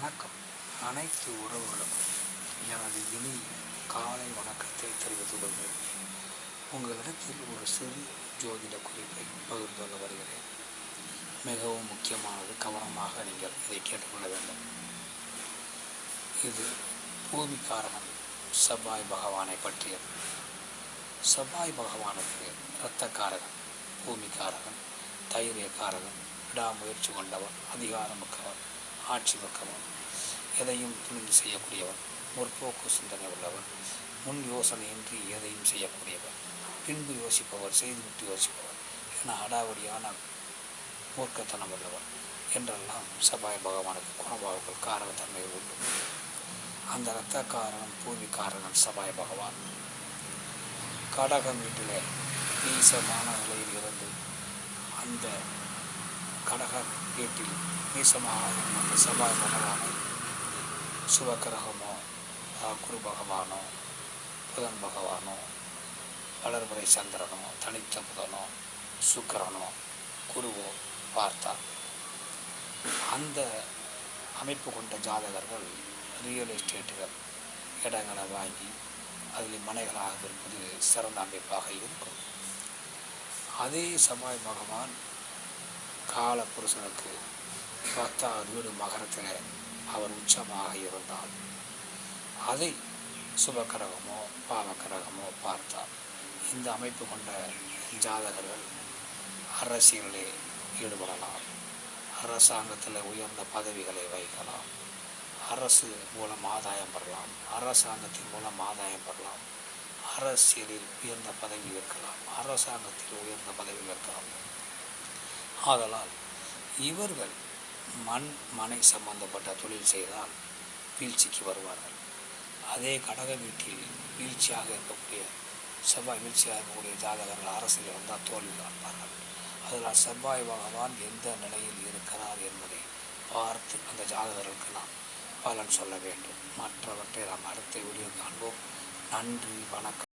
வணக்கம். அனைத்து உறவுகளுக்கும் எனது இனிய காலை வணக்கத்தை தெரிவித்துக் கொள்கிறேன். உங்களிடத்தில் ஒரு சிறு ஜோதிட குறிப்பை பகிர்ந்து கொள்ள வருகிறேன். மிகவும் முக்கியமானது, கவனமாக நீங்கள் இதை கேட்டுக்கொள்ள வேண்டும். இது பூமிக்காரகன் செவ்வாய் பகவானை பற்றியது. செவ்வாய் பகவானுக்கு இரத்தக்காரகன், பூமிக்காரகன், தைரியக்காரகன், விடாமுயற்சி கொண்டவன், அதிகாரமிக்கவன், ஆட்சி மிக்கவன், எதையும் துணிந்து செய்யக்கூடியவன், முற்போக்கு சிந்தனை உள்ளவன், முன் யோசனையின்றி எதையும் செய்யக்கூடியவன், பின்பு யோசிப்பவர், செய்துவிட்டு யோசிப்பவர் என அடாவடியான மூர்க்கத்தனம் உள்ளவன் என்றெல்லாம் செவ்வாய் பகவானுக்கு குணபாகுகள் காரணத்தன்மைகள் உண்டு. அந்த இரத்தக்காரன் பூமிக்காரன் செவ்வாய் பகவான் கடகம் வீட்டிலே நீசமான நிலையில் இருந்து அந்த கடக வீட்டில் நீசமாக அந்த செவ்வாய் பகவானை சுபக்கிரகமோ, குரு பகவானோ, புதன் பகவானோ, வளர்முறை சந்திரனோ, தனித்த புதனோ, சுக்கிரனோ, குருவோ பார்த்தார். அந்த அமைப்பு கொண்ட ஜாதகர்கள் ரியல் எஸ்டேட்டுகள் இடங்களை வாங்கி அதில் மனைகளாக இருப்பது சிறந்த அமைப்பாக இருக்கும். அதே செவ்வாய் பகவான் கால புருஷனுக்கு 10வது வீடு மகரத்தில் அவர் உச்சமாக இருந்தால் அதை சுபக்கிரகமோ பாவக்கிரகமோ பார்த்தார். இந்த அமைப்பு கொண்ட ஜாதகர்கள் அரசியலில் ஈடுபடலாம், அரசாங்கத்தில் உயர்ந்த பதவிகளை வகிக்கலாம், அரசு மூலம் ஆதாயம் பெறலாம், அரசாங்கத்தின் மூலம் ஆதாயம் பெறலாம், அரசியலில் உயர்ந்த பதவி இருக்கலாம், அரசாங்கத்தில் உயர்ந்த பதவியில் இருக்கலாம். ஆதலால் இவர்கள் மனை சம்பந்தப்பட்ட தொழில் செய்தால் வீழ்ச்சிக்கு வருவார்கள். அதே கடக வீட்டில் வீழ்ச்சியாக இருக்கக்கூடிய செவ்வாய் வீழ்ச்சியாக இருக்கக்கூடிய ஜாதகர்கள் அரசியல் வந்தால் தோல்வி காண்பார்கள். அதனால் செவ்வாய் பகவான் எந்த நிலையில் இருக்கிறார் என்பதை பார்த்து அந்த ஜாதகர்களுக்கு நாம் பலன் சொல்ல வேண்டும். மற்றவற்றை நாம் அடுத்த வீடியோ காண்போம். நன்றி, வணக்கம்.